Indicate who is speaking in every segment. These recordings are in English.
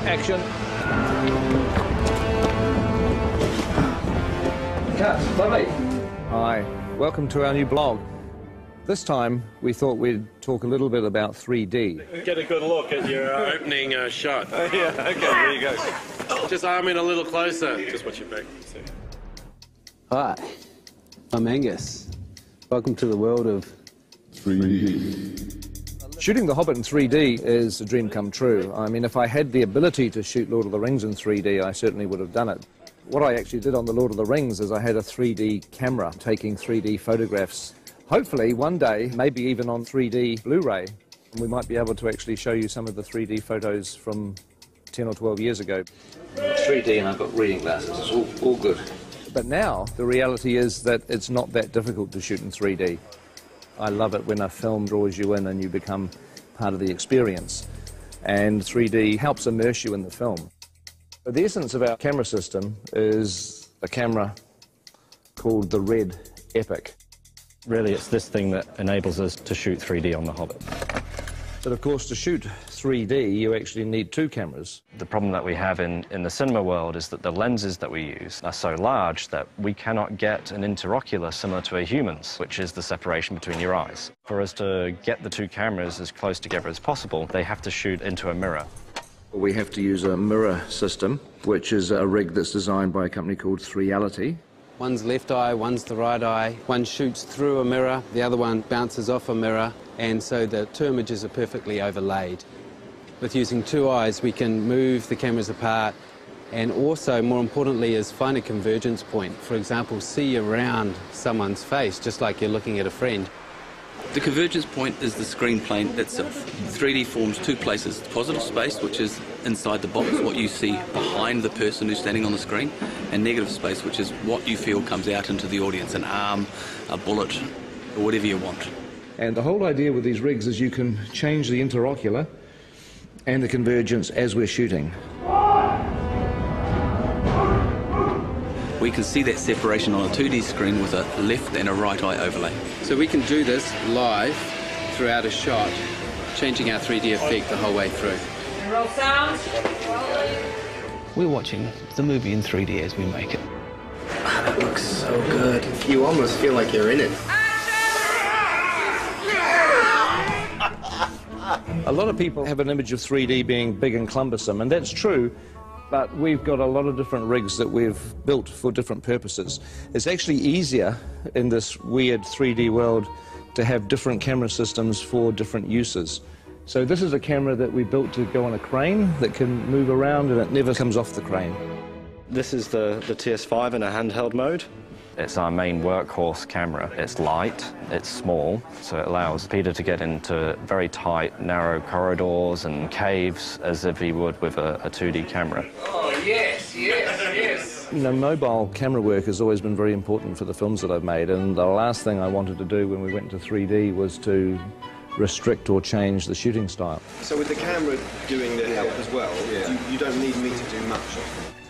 Speaker 1: Action. Cut. Lovely. Hi. Welcome to our new blog. This time, we thought we'd talk a little bit about 3D.
Speaker 2: Get a good look at your opening shot.
Speaker 3: Yeah, okay, there you go.
Speaker 2: Just arm in a little closer. Just watch your back.
Speaker 4: Hi, I'm Angus. Welcome to the world of
Speaker 1: 3D. Shooting The Hobbit in 3D is a dream come true. I mean, if I had the ability to shoot Lord of the Rings in 3D, I certainly would have done it. What I actually did on the Lord of the Rings is I had a 3D camera taking 3D photographs. Hopefully, one day, maybe even on 3D Blu-ray, we might be able to actually show you some of the 3D photos from 10 or 12 years ago. 3D and I've got reading glasses, it's all good. But now, the reality is that it's not that difficult to shoot in 3D. I love it when a film draws you in and you become part of the experience. And 3D helps immerse you in the film. But the essence of our camera system is a camera called the Red Epic.
Speaker 5: Really, it's this thing that enables us to shoot 3D on The Hobbit.
Speaker 1: But of course, to shoot 3D, you actually need two cameras.
Speaker 5: The problem that we have in the cinema world is that the lenses that we use are so large that we cannot get an interocular similar to a human's, which is the separation between your eyes. For us to get the two cameras as close together as possible, they have to shoot into a mirror.
Speaker 1: We have to use a mirror system, which is a rig that's designed by a company called 3Reality.
Speaker 4: one's left eye, one's the right eye. One shoots through a mirror, the other one bounces off a mirror, and so the two images are perfectly overlaid. With using two eyes, we can move the cameras apart and also, more importantly, is find a convergence point. For example, see around someone's face, just like you're looking at a friend.
Speaker 6: The convergence point is the screen plane itself. 3D forms two places: positive space, which is inside the box, what you see behind the person who's standing on the screen, and negative space, which is what you feel comes out into the audience, an arm, a bullet, or whatever you want.
Speaker 1: And the whole idea with these rigs is you can change the interocular and the convergence as we're shooting.
Speaker 6: We can see that separation on a 2D screen with a left and a right eye overlay.
Speaker 4: So we can do this live throughout a shot, changing our 3D effect the whole way through.
Speaker 7: Roll sound.
Speaker 8: We're watching the movie in 3D as we make it.
Speaker 9: That looks so good. You almost feel like you're in it.
Speaker 1: A lot of people have an image of 3D being big and cumbersome, and that's true, but we've got a lot of different rigs that we've built for different purposes. It's actually easier in this weird 3D world to have different camera systems for different uses. So this is a camera that we built to go on a crane that can move around and it never comes off the crane.
Speaker 5: This is the TS5 in a handheld mode. It's our main workhorse camera. It's light, it's small, so it allows Peter to get into very tight, narrow corridors and caves as if he would with a 2D camera.
Speaker 7: Oh, yes, yes, yes.
Speaker 1: You know, mobile camera work has always been very important for the films that I've made, and the last thing I wanted to do when we went to 3D was to restrict or change the shooting style.
Speaker 9: So with the camera doing the help as well, you don't need me to do much.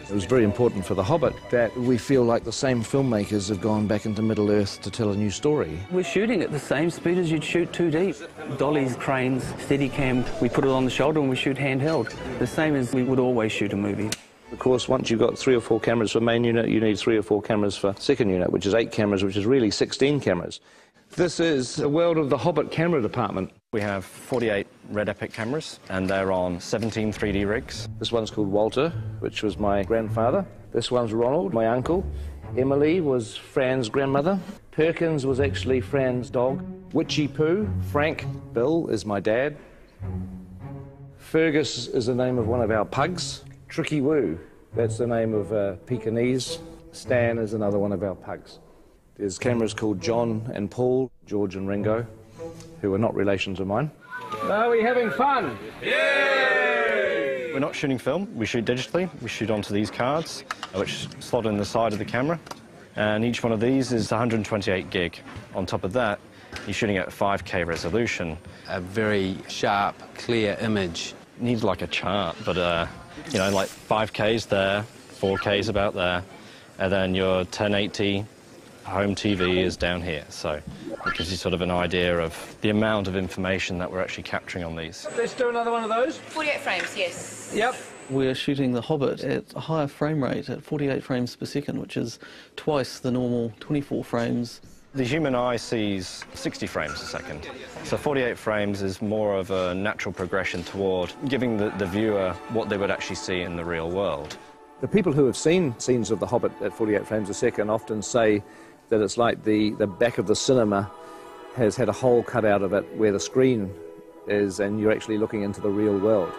Speaker 1: It was very important for The Hobbit that we feel like the same filmmakers have gone back into Middle-earth to tell a new story.
Speaker 8: We're shooting at the same speed as you'd shoot 2D. Dollies, cranes, Steadicam, we put it on the shoulder and we shoot handheld. The same as we would always shoot a movie.
Speaker 1: Of course, once you've got 3 or 4 cameras for main unit, you need 3 or 4 cameras for second unit, which is 8 cameras, which is really 16 cameras. This is the world of the Hobbit camera department.
Speaker 5: We have 48 Red Epic cameras, and they're on 17 3D rigs.
Speaker 1: This one's called Walter, which was my grandfather. This one's Ronald, my uncle. Emily was Fran's grandmother. Perkins was actually Fran's dog. Witchy Poo, Frank, Bill is my dad. Fergus is the name of one of our pugs. Tricky Woo, that's the name of Pekingese. Stan is another one of our pugs. There's cameras called John and Paul, George and Ringo, who are not relations of mine. Are we having fun?
Speaker 5: Yay! We're not shooting film, we shoot digitally. We shoot onto these cards, which slot in the side of the camera. And each one of these is 128 gig. On top of that, you're shooting at 5K resolution.
Speaker 4: A very sharp, clear image.
Speaker 5: Needs like a chart, but, you know, like 5K's there, 4K's about there, and then your 1080 Home TV is down here, so it gives you sort of an idea of the amount of information that we're actually capturing on these.
Speaker 1: Let's do another one of those.
Speaker 3: 48 frames, yes.
Speaker 1: Yep.
Speaker 10: We're shooting the Hobbit at a higher frame rate at 48 frames per second, which is twice the normal 24 frames.
Speaker 5: The human eye sees 60 frames a second, so 48 frames is more of a natural progression toward giving the viewer what they would actually see in the real world.
Speaker 1: The people who have seen scenes of The Hobbit at 48 frames a second often say that it's like the back of the cinema has had a hole cut out of it where the screen is, and you're actually looking into the real world.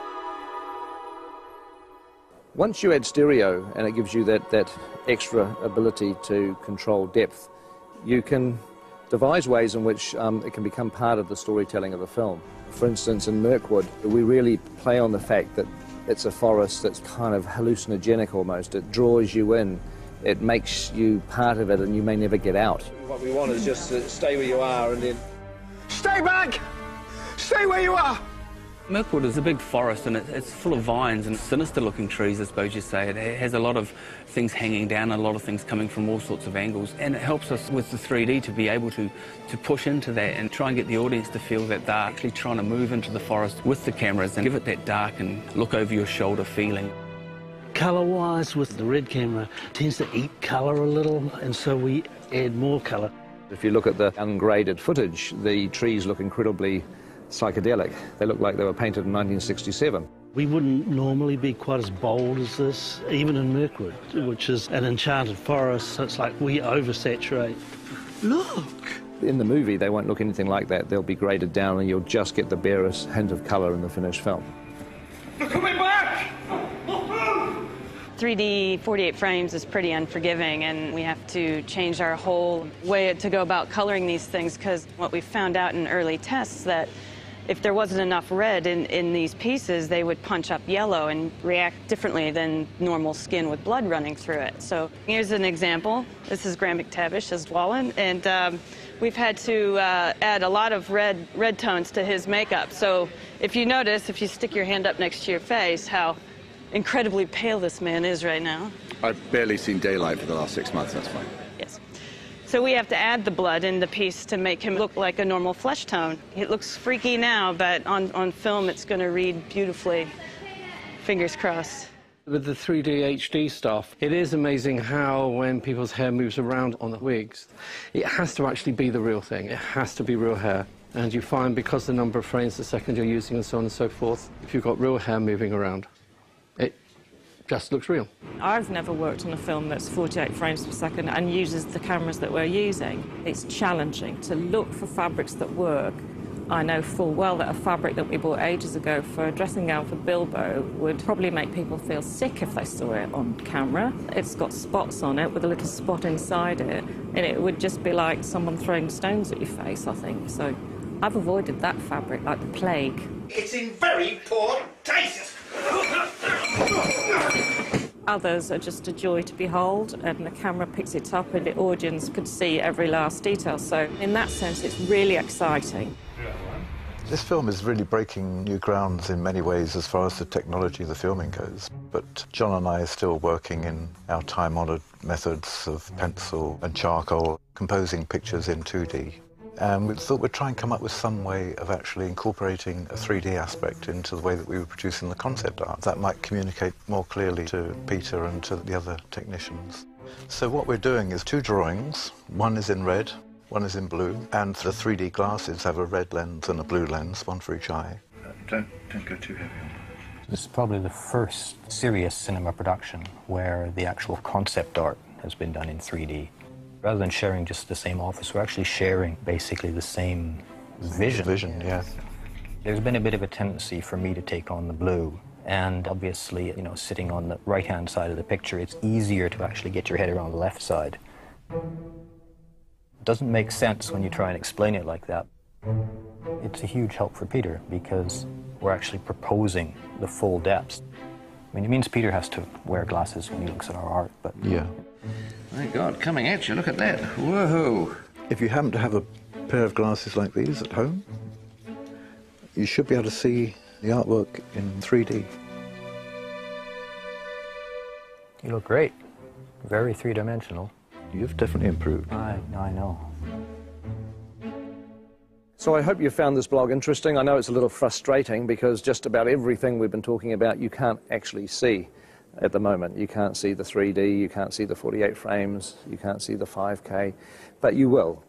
Speaker 1: Once you add stereo, and it gives you that extra ability to control depth, you can devise ways in which it can become part of the storytelling of the film. For instance, in Mirkwood, we really play on the fact that it's a forest that's kind of hallucinogenic almost. It draws you in. It makes you part of it, and you may never get out. What we want is just to stay where you are and then... Stay back! Stay where you are!
Speaker 8: Mirkwood is a big forest, and it's full of vines and sinister-looking trees, I suppose you'd say. It has a lot of things hanging down, a lot of things coming from all sorts of angles, and it helps us with the 3D to be able to push into that and try and get the audience to feel that they're actually trying to move into the forest with the cameras and give it that dark and look over your shoulder feeling.
Speaker 11: Colour-wise, with the red camera, tends to eat colour a little, and so we add more colour.
Speaker 1: If you look at the ungraded footage, the trees look incredibly psychedelic. They look like they were painted in 1967.
Speaker 11: We wouldn't normally be quite as bold as this, even in Mirkwood, which is an enchanted forest, so it's like we oversaturate. Look!
Speaker 1: In the movie, they won't look anything like that. They'll be graded down, and you'll just get the barest hint of colour in the finished film.
Speaker 7: Look at me back!
Speaker 12: 3D 48 frames is pretty unforgiving, and we have to change our whole way to go about coloring these things, because what we found out in early tests that if there wasn't enough red in these pieces, they would punch up yellow and react differently than normal skin with blood running through it. So here's an example. This is Graham McTavish as Dwalin, and we've had to add a lot of red tones to his makeup. So if you notice, if you stick your hand up next to your face, how incredibly pale this man is right now.
Speaker 13: I've barely seen daylight for the last 6 months, that's fine.
Speaker 12: Yes. So we have to add the blood in the piece to make him look like a normal flesh tone. It looks freaky now, but on film it's going to read beautifully. Fingers crossed.
Speaker 4: With the 3D HD stuff, it is amazing how when people's hair moves around on the wigs, it has to actually be the real thing. It has to be real hair. And you find, because the number of frames a second you're using and so on and so forth, if you've got real hair moving around, it just looks real.
Speaker 14: I've never worked on a film that's 48 frames per second and uses the cameras that we're using. It's challenging to look for fabrics that work. I know full well that a fabric that we bought ages ago for a dressing gown for Bilbo would probably make people feel sick if they saw it on camera. It's got spots on it with a little spot inside it, and it would just be like someone throwing stones at your face, I think. So I've avoided that fabric like the plague.
Speaker 7: It's in very poor taste.
Speaker 14: Others are just a joy to behold, and the camera picks it up and the audience could see every last detail. So in that sense, it's really exciting.
Speaker 15: This film is really breaking new grounds in many ways as far as the technology of the filming goes. But John and I are still working in our time-honoured methods of pencil and charcoal, composing pictures in 2D. And we thought we'd try and come up with some way of actually incorporating a 3D aspect into the way that we were producing the concept art. That might communicate more clearly to Peter and to the other technicians. So what we're doing is 2 drawings. One is in red, one is in blue, and the 3D glasses have a red lens and a blue lens, one for each eye.
Speaker 16: Don't go too heavy on it. This is probably the first serious cinema production where the actual concept art has been done in 3D. Rather than sharing just the same office, we're actually sharing basically the same vision.
Speaker 15: Yeah.
Speaker 16: There's been a bit of a tendency for me to take on the blue, and obviously, you know, sitting on the right-hand side of the picture, it's easier to actually get your head around the left side. It doesn't make sense when you try and explain it like that. It's a huge help for Peter because we're actually proposing the full depths. I mean, it means Peter has to wear glasses when he looks at our art, but...
Speaker 15: Yeah.
Speaker 7: My God, coming at you, look at that. Whoa.
Speaker 15: If you happen to have a pair of glasses like these at home, you should be able to see the artwork in 3D.
Speaker 16: You look great. Very three-dimensional.
Speaker 15: You've definitely improved.
Speaker 16: I know.
Speaker 1: So I hope you found this blog interesting. I know it's a little frustrating because just about everything we've been talking about you can't actually see at the moment. You can't see the 3D, you can't see the 48 frames, you can't see the 5K, but you will.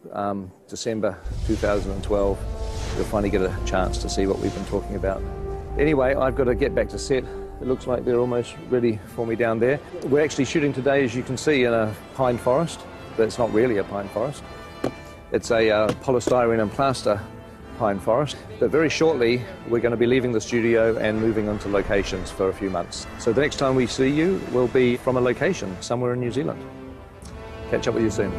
Speaker 1: December 2012, you'll finally get a chance to see what we've been talking about. Anyway, I've got to get back to set. It looks like they're almost ready for me down there. We're actually shooting today, as you can see, in a pine forest, but it's not really a pine forest. It's a polystyrene and plaster pine forest. But very shortly, we're going to be leaving the studio and moving on to locations for a few months. So the next time we see you will be from a location somewhere in New Zealand. Catch up with you soon.